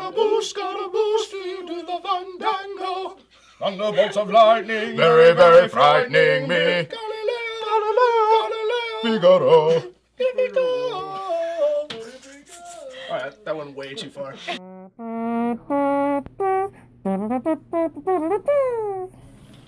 Scaramouche, you do the fandango. Thunderbolts of lightning, Very, very frightening me. Galileo, here we go. Alright, that went way too far.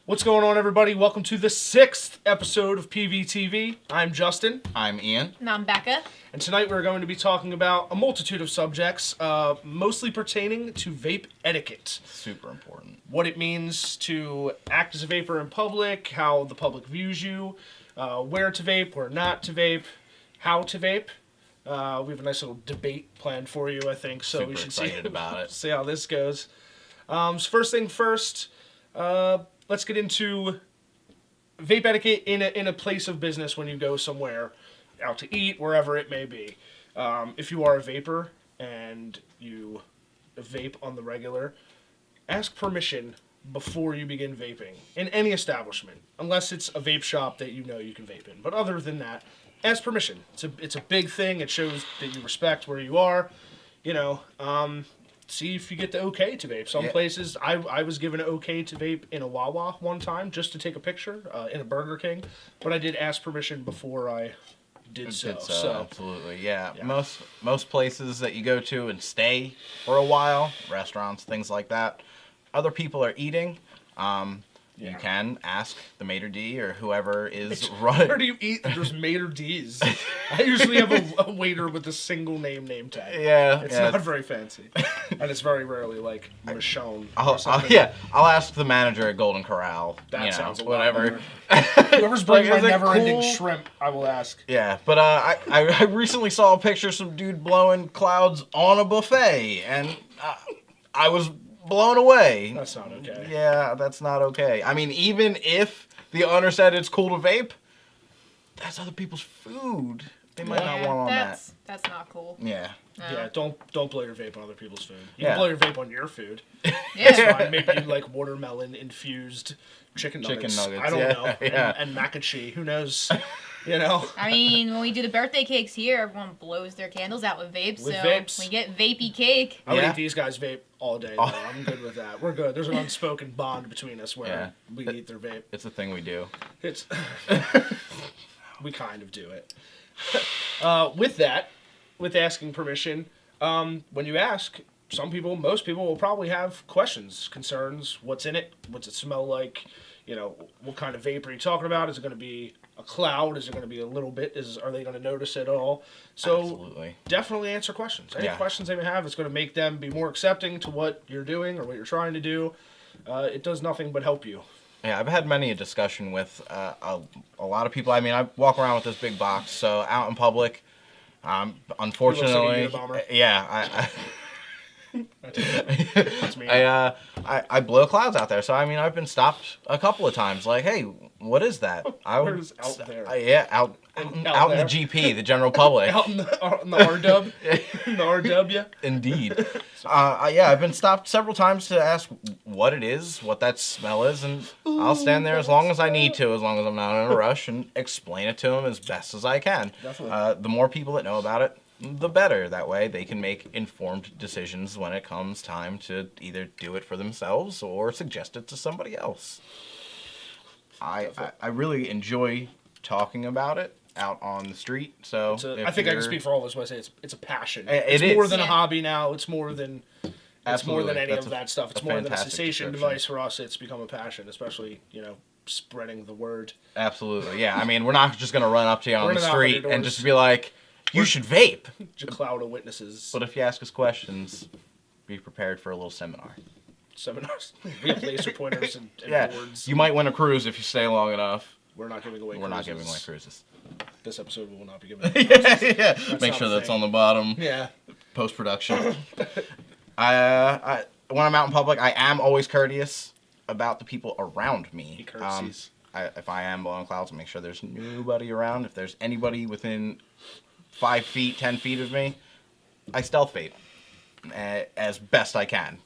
What's going on, everybody? Welcome to the 6th episode of PVTV. I'm Justin. I'm Ian. And I'm Becca. And tonight we're going to be talking about a multitude of subjects, mostly pertaining to vape etiquette. Super important. What it means to act as a vapor in public, how the public views you, where to vape, where not to vape, how to vape. We have a nice little debate planned for you, I think. So Super we should excited about it. see how this goes. So first thing first, let's get into vape etiquette in a place of business when you go somewhere, out to eat, wherever it may be. If you are a vapor and you vape on the regular, ask permission before you begin vaping in any establishment, unless it's a vape shop that you know you can vape in. But other than that, ask permission. It's a big thing. It shows that you respect where you are. You know, see if you get the okay to vape. Some places, I was given an okay to vape in a Wawa one time just to take a picture in a Burger King, but I did ask permission before I did so. Absolutely, yeah. Most places that you go to and stay for a while, restaurants, things like that, other people are eating. You can ask the maitre d' or whoever is running. Where do you eat? There's maitre d's. I usually have a waiter with a single name tag. Yeah, it's not very fancy, and it's very rarely like Michonne. I'll ask the manager at Golden Corral. That sounds a whatever. Whoever's bringing my Is it never-ending cool? shrimp, I will ask. Yeah, but I recently saw a picture of some dude blowing clouds on a buffet, and I was blown away. That's not okay. Yeah, that's not okay. I mean, even if the owner said it's cool to vape, that's other people's food. They might not want on that. That's not cool. Yeah. No. Yeah, don't blow your vape on other people's food. You Yeah. can blow your vape on your food. Yeah. It's fine. Maybe you like watermelon infused chicken nuggets. I don't know. Yeah. And mac and cheese. Who knows? You know. I mean, when we do the birthday cakes here, everyone blows their candles out with vapes. With so vapes. we get vapey cake. I would Yeah. eat these guys vape all day. Though. I'm good with that. We're good. There's an unspoken bond between us where we eat their vape. It's a thing we do. It's we kind of do it. With asking permission, when you ask, most people will probably have questions, concerns. What's in it? What's it smell like? You know, what kind of vape are you talking about? Is it going to be a cloud? Is it going to be a little bit? Are they going to notice it at all? So Absolutely. Definitely answer questions. Any questions they may have, it's going to make them be more accepting to what you're doing or what you're trying to do. It does nothing but help you. Yeah, I've had many a discussion with a lot of people. I mean, I walk around with this big box, so out in public, unfortunately, That's me. I blow clouds out there. So I mean, I've been stopped a couple of times. Like, hey, what is that? Where's out there? Out in the GP, the general public. Out in the RW, in the RW. Indeed. I've been stopped several times to ask what it is, what that smell is, and I'll stand there as long as I need to, as long as I'm not in a rush, and explain it to them as best as I can. Definitely. The more people that know about it, the better. That way they can make informed decisions when it comes time to either do it for themselves or suggest it to somebody else. I really enjoy talking about it out on the street. So I think I can speak for all of us when I say it's a passion. It it's more is. than a hobby now. It's more than Absolutely. any That's of that stuff. It's more than a fantastic cessation description. device for us. It's become a passion, especially spreading the word. Absolutely, yeah. I mean, we're not just going to run up to you on the Running out street the and doors. just be like, you should vape. Just a cloud of witnesses. But if you ask us questions, be prepared for a little seminar. Seminars. We have laser pointers and boards. You might win a cruise if you stay long enough. We're not giving away. We're not giving away cruises. This episode will not be giving away cruises. Yeah. That's Make not sure a that's thing. on the bottom. Yeah. Post-production. When I'm out in public, I am always courteous about the people around me. Courtesies. If I am blowing clouds, I'll make sure there's nobody around. If there's anybody within 5 feet, 10 feet of me, I stealth vape as best I can.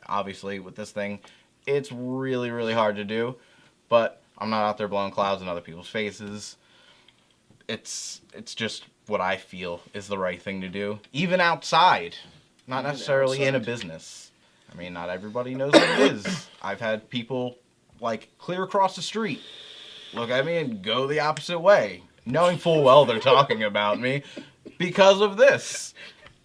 Obviously, with this thing, it's really, really hard to do, but I'm not out there blowing clouds in other people's faces. It's just what I feel is the right thing to do. Even outside, not necessarily in a business. I mean, not everybody knows what it is. I've had people, like, clear across the street, look at me and go the opposite way, knowing full well they're talking about me because of this.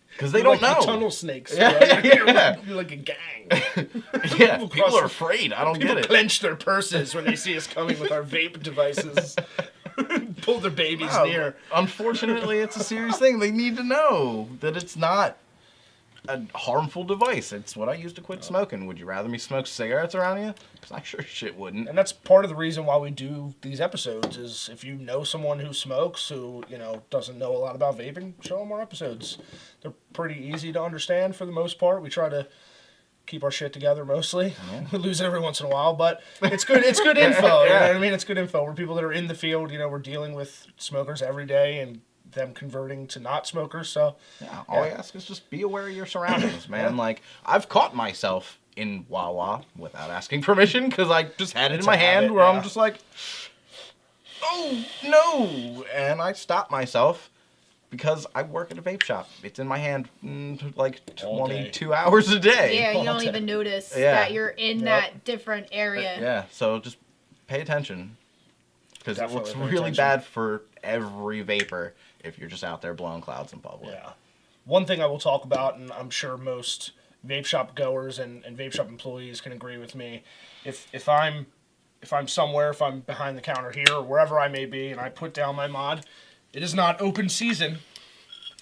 Because they don't know. The tunnel snakes. Yeah, Right? yeah. You're like a gang. Yeah, people are afraid. I don't People get it. clench their purses when they see us coming with our vape devices. Pull their babies No, near. Unfortunately, it's a serious thing. They need to know that it's not a harmful device. It's what I use to quit smoking. Would you rather me smoke cigarettes around you? Because I sure shit wouldn't. And that's part of the reason why we do these episodes is if you know someone who smokes who, doesn't know a lot about vaping, show them our episodes. They're pretty easy to understand for the most part. We try to keep our shit together mostly. Yeah. We lose it every once in a while, but it's good info. You know what I mean? It's good info. We're people that are in the field, we're dealing with smokers every day and them converting to not smokers. So all I ask is just be aware of your surroundings, man. Like, I've caught myself in Wawa without asking permission because I just had it in my hand where I'm just like, oh no, and I stopped myself because I work at a vape shop. It's in my hand like 22 hours a day. Yeah, you don't even notice that you're in that different area. Yeah, so just pay attention because it looks really bad for every vapor if you're just out there blowing clouds in public. Yeah. One thing I will talk about, and I'm sure most vape shop goers and vape shop employees can agree with me, if I'm somewhere, if I'm behind the counter here or wherever I may be, and I put down my mod, it is not open season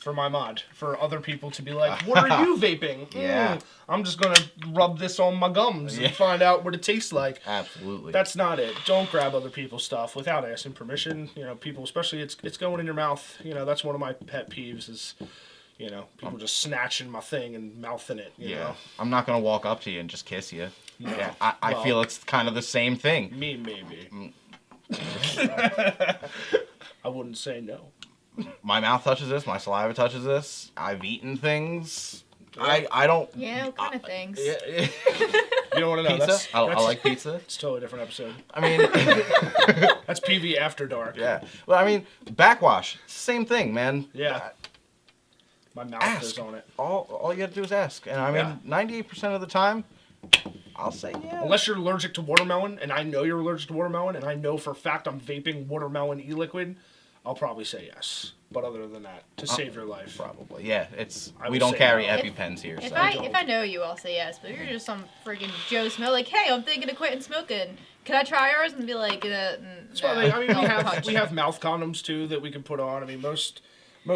for my mod, for other people to be like, what are you vaping? Yeah. I'm just going to rub this on my gums and find out what it tastes like. Absolutely. That's not it. Don't grab other people's stuff without asking permission. People, especially it's going in your mouth. That's one of my pet peeves is, people just snatching my thing and mouthing it. You know? I'm not going to walk up to you and just kiss you. No. Yeah, I feel it's kind of the same thing. Me, maybe. I wouldn't say no. My mouth touches this. My saliva touches this. I've eaten things. I don't. Yeah, what kind of things? Yeah. You don't want to know. Pizza? I like pizza. It's a totally different episode. I mean, that's PV After Dark. Yeah. Well, I mean, backwash. Same thing, man. Yeah. My mouth goes on it. All you got to do is ask, and I mean, 98% of the time, I'll say yeah. Unless you're allergic to watermelon, and I know you're allergic to watermelon, and I know for a fact I'm vaping watermelon e-liquid, I'll probably say yes. But other than that, to save your life. Probably. Yeah, we don't carry EpiPens here. If I know you, I'll say yes. But if you're just some freaking Joe Smell, like, hey, I'm thinking of quitting smoking. Can I try yours? And be like, That's why we have mouth condoms too that we can put on. I mean, most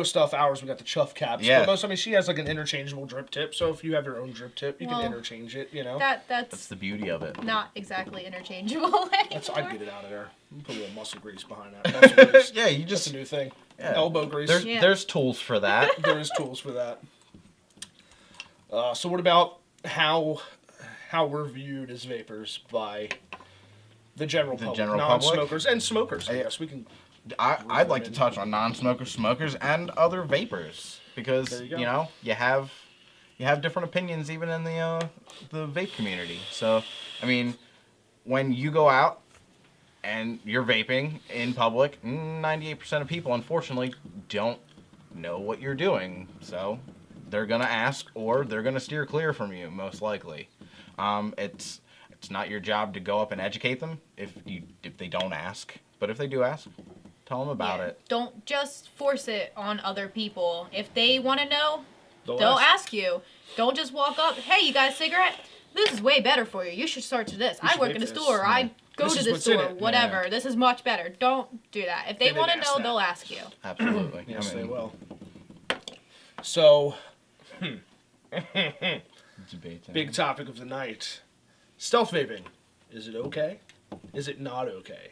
stuff ours we got the chuff caps. Yeah. But she has like an interchangeable drip tip. So if you have your own drip tip, you can interchange it. That's the beauty of it. Not exactly interchangeable anymore. I'd get it out of there. Put a little muscle grease behind that. Muscle grease. Yeah, you just that's a new thing. Yeah. Elbow grease. There's tools for that. There is tools for that. So what about how we're viewed as vapors by the general public, non-smokers and smokers? I guess we can. I'd like to touch on non-smokers, smokers, and other vapors because you have different opinions even in the vape community. So I mean, when you go out and you're vaping in public, 98% of people unfortunately don't know what you're doing. So they're gonna ask or they're gonna steer clear from you most likely. It's not your job to go up and educate them if they don't ask, but if they do ask, tell them about it. Don't just force it on other people. If they want to know, they'll ask you. Don't just walk up, hey, you got a cigarette? This is way better for you. You should start to this. I work in a store. I go to the store. Whatever. Yeah. This is much better. Don't do that. If they want to know, they'll ask you. Absolutely. Yes, they will. So, big topic of the night. Stealth vaping. Is it okay? Is it not okay?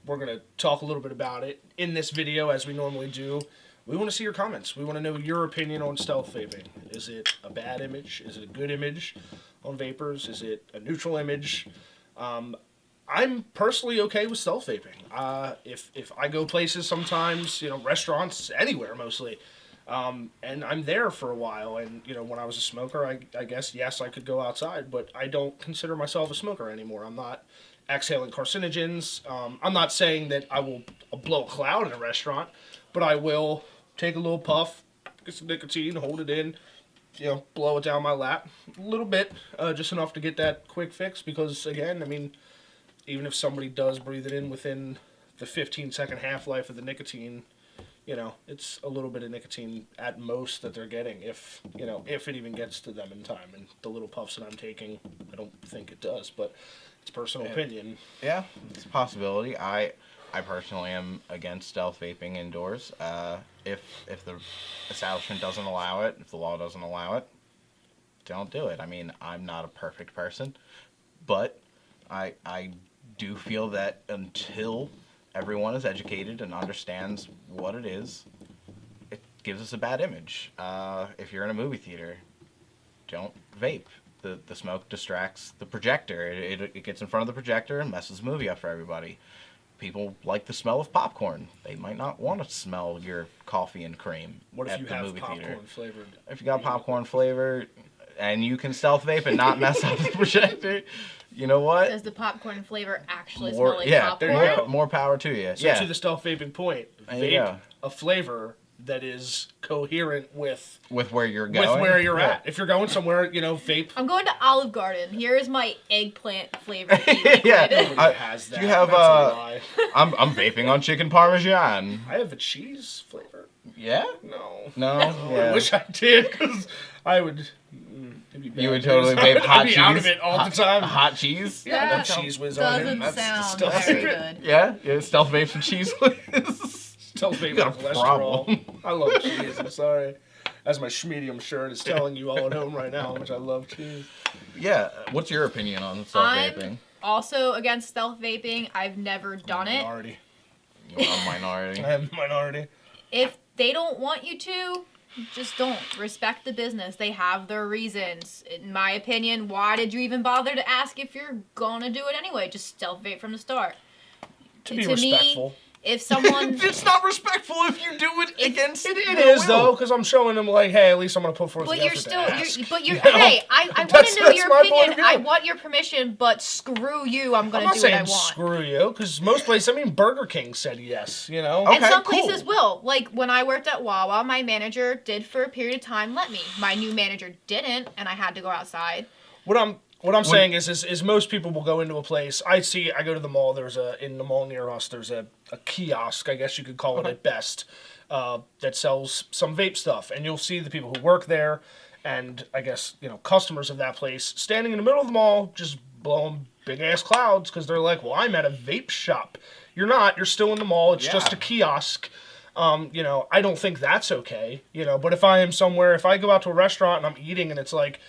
We're going to talk a little bit about it in this video as we normally do. We want to see your comments. We want to know your opinion on stealth vaping. Is it a bad image? Is it a good image on vapors? Is it a neutral image? I'm personally okay with stealth vaping. If I go places sometimes, restaurants, anywhere mostly, and I'm there for a while, and when I was a smoker, I guess yes, I could go outside, but I don't consider myself a smoker anymore. I'm not exhaling carcinogens. I'm not saying that I'll blow a cloud in a restaurant, but I will take a little puff, get some nicotine, hold it in, blow it down my lap a little bit, just enough to get that quick fix. Because again, I mean, even if somebody does breathe it in within the 15-second half-life of the nicotine, it's a little bit of nicotine at most that they're getting, if it even gets to them in time. And the little puffs that I'm taking, I don't think it does, but it's personal opinion. Yeah, it's a possibility. I personally am against stealth vaping indoors. If the establishment doesn't allow it, if the law doesn't allow it, don't do it. I mean, I'm not a perfect person, but I do feel that until everyone is educated and understands what it is, it gives us a bad image. If you're in a movie theater, don't vape. The smoke distracts the projector. It gets in front of the projector and messes the movie up for everybody. People like the smell of popcorn. They might not want to smell your coffee and cream What if at you the have movie popcorn theater. flavored? If you got popcorn flavor and you can stealth vape and not mess up the projector, you know what? Does the popcorn flavor actually More, smell like yeah, popcorn? There you go. more power to you. So yeah. to the stealth vaping point, There you vape go. a flavor that is coherent with With where you're going. where you're Yeah. at. If you're going somewhere, vape. I'm going to Olive Garden. Here is my eggplant flavored Yeah. Nobody has that. Do you have That's a lie. I'm vaping on chicken parmesan. I have a cheese flavor. Yeah? No. No? I Yeah. wish I did, because I would. It'd be bad You would news. totally vape hot I'd be cheese. out of it all the time. Hot cheese? Yeah, That that cheese whiz on it. doesn't That's sound stealth very vaping. good. Yeah, stealth vape some cheese whiz. Stealth vaping You got a cholesterol. problem. I love cheese. I'm sorry. As my schmedium shirt is telling you all at home right now how much I love cheese. Yeah, what's your opinion on stealth vaping? I'm also against stealth vaping. I've never done it. Minority. You're a minority. I am a minority. If they don't want you to, just don't. Respect the business. They have their reasons. In my opinion, why did you even bother to ask if you're gonna do it anyway? Just stealth vape from the start. To be To me, respectful. If someone... It's not respectful if you do it against It their is, will. though, because I'm showing them, like, hey, at least I'm going to put forth But the you're effort still, to ask. hey, I want That's- to know that's your my point opinion. of view. I want your permission, but screw you. I'm I'm gonna not do what I saying want. screw you, because most places, Burger King said yes, Okay, And some cool. places will. Like when I worked at Wawa, my manager did for a period of time let me. My new manager didn't, and I had to go outside. What I'm saying is most people will go into a place. I go to the mall. In the mall near us. There's a kiosk, I guess you could call it at best, that sells some vape stuff, and you'll see the people who work there, and I guess customers of that place standing in the middle of the mall, just blowing big ass clouds because they're like, well, I'm at a vape shop. You're not. You're still in the mall. It's just a kiosk. I don't think that's okay. But if I am somewhere, if I go out to a restaurant and I'm eating and it's like,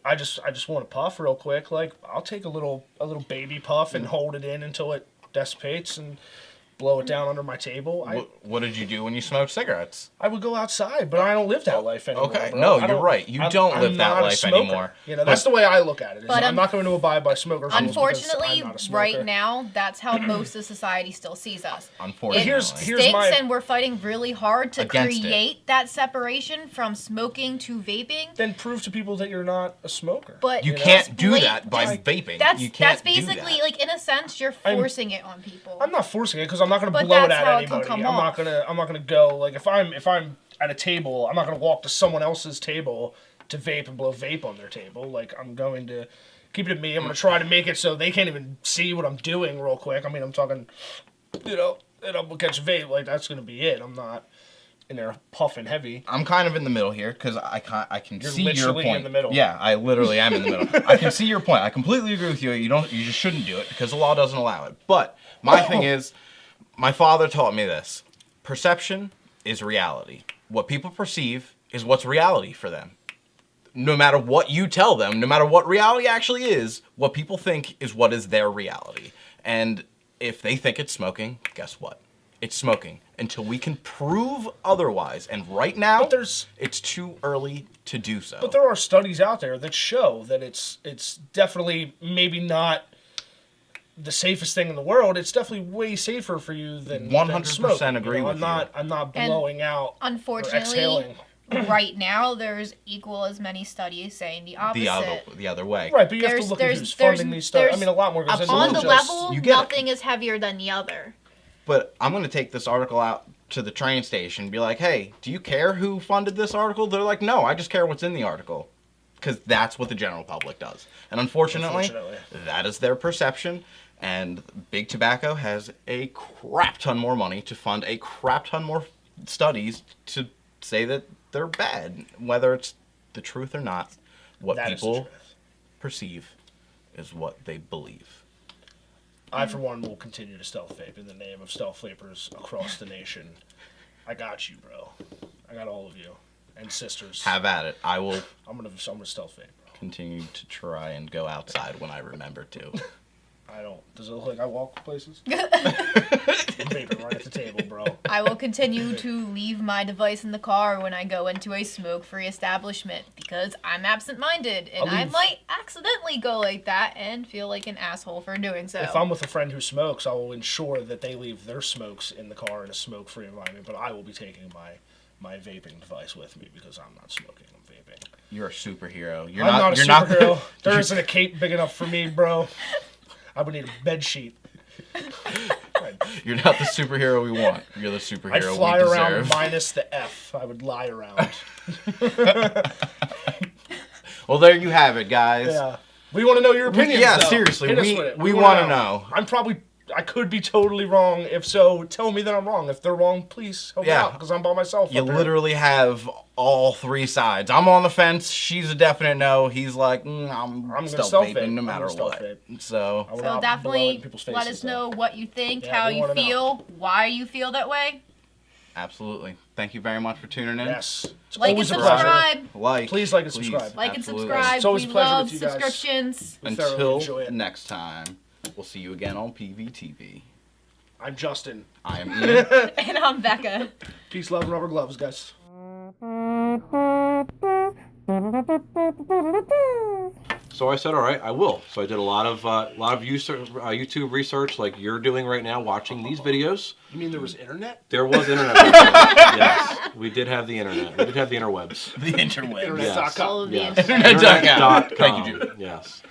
I just want to puff real quick. Like, I'll take a little baby puff and hold it in until it dissipates and blow it down under my table. What did you do when you smoked cigarettes? I would go outside, but I don't live that life anymore. Okay, bro. no, I you're right. You don't live that not a life smoker. anymore. That's the way I look at it. But I'm not going to abide by smokers' rules because Unfortunately, I'm not a smoker. right now, that's how most of society still sees us. Unfortunately. Here's Stinks, my and we're fighting really hard to Against it. create that separation from smoking to vaping. Then prove to people that you're not a smoker. But You just can't do blat- that by just- vaping. That's You can't basically do that. like in a sense you're forcing it on people. I'm not forcing it because I'm not going to But blow it that's at how it can anybody. come I'm off. not gonna go like if I'm at a table, I'm not gonna walk to someone else's table to vape and blow vape on their table. Like I'm going to keep it at me. I'm gonna try to make it so they can't even see what I'm doing real quick. I mean, I'm talking, and I'll catch vape. Like that's gonna be it. I'm not in there puffing heavy. I'm kind of in the middle here because I can You're see your literally point. in the middle. Yeah, I literally am in the middle. I can see your point. I completely agree with you. You just shouldn't do it because the law doesn't allow it. But my thing is, my father taught me this: perception is reality. What people perceive is what's reality for them. No matter what you tell them, no matter what reality actually is, what people think is what is their reality. And if they think it's smoking, guess what? It's smoking until we can prove otherwise. And right now, it's too early to do so. But there are studies out there that show that it's definitely maybe not the safest thing in the world. It's definitely way safer for you than 100% smoking. agree with you. I'm not blowing out or Unfortunately, exhaling. right now there's equal as many studies saying the opposite. the other way. Right, but you have There's- to look there's- at who's funding these studies. I mean, a lot more goes into On it the than level, you get it. nothing is heavier than the other. But I'm going to take this article out to the train station, be like, hey, do you care who funded this article? They're like, no, I just care what's in the article. Because that's what the general public does. And unfortunately, that is their perception. And Big Tobacco has a crap ton more money to fund a crap ton more studies to say that they're bad. Whether it's the truth or not, what people perceive is what they believe. I, for one, will continue to stealth vape in the name of stealth vapors across the nation. I got you, bro. I got all of you. And sisters. Have at it. I'm gonna stealth vape, bro. Continue to try and go outside when I remember to. I don't. Does it look like I walk places? I'm vaping right at the table, bro. I will continue to leave my device in the car when I go into a smoke-free establishment because I'm absent-minded and I might accidentally go like that and feel like an asshole for doing so. If I'm with a friend who smokes, I will ensure that they leave their smokes in the car in a smoke-free environment, but I will be taking my vaping device with me because I'm not smoking, I'm vaping. You're a superhero. I'm not a superhero. There isn't a cape big enough for me, bro. I would need a bed sheet. You're not the superhero we want. You're the superhero we deserve. I'd fly around minus the F. I would lie around. Well, there you have it, guys. Yeah. We want to know your opinions, Yeah, though. seriously. We want to know. I could be totally wrong. If so, tell me that I'm wrong. If they're wrong, please help me out because I'm by myself. You literally have all three sides. I'm on the fence. She's a definite no. He's like, I'm still vaping no matter what. So definitely let us know what you think, how you feel, why you feel that way. Absolutely. Thank you very much for tuning in. Yes. Like and subscribe. Please like and subscribe. Like and subscribe. It's always a pleasure with you guys. Subscriptions. Until next time. We'll see you again on PVTV. I'm Justin. I am Ian. And I'm Becca. Peace, love, and rubber gloves, guys. So I said, all right, I will. So I did a lot of YouTube research, like you're doing right now, watching these videos. You mean there was internet? There was internet. Yes, we did have the internet. We did have the interwebs. The interwebs. Internet.com. Yes. Internet.com. Thank you, Jude. Yes.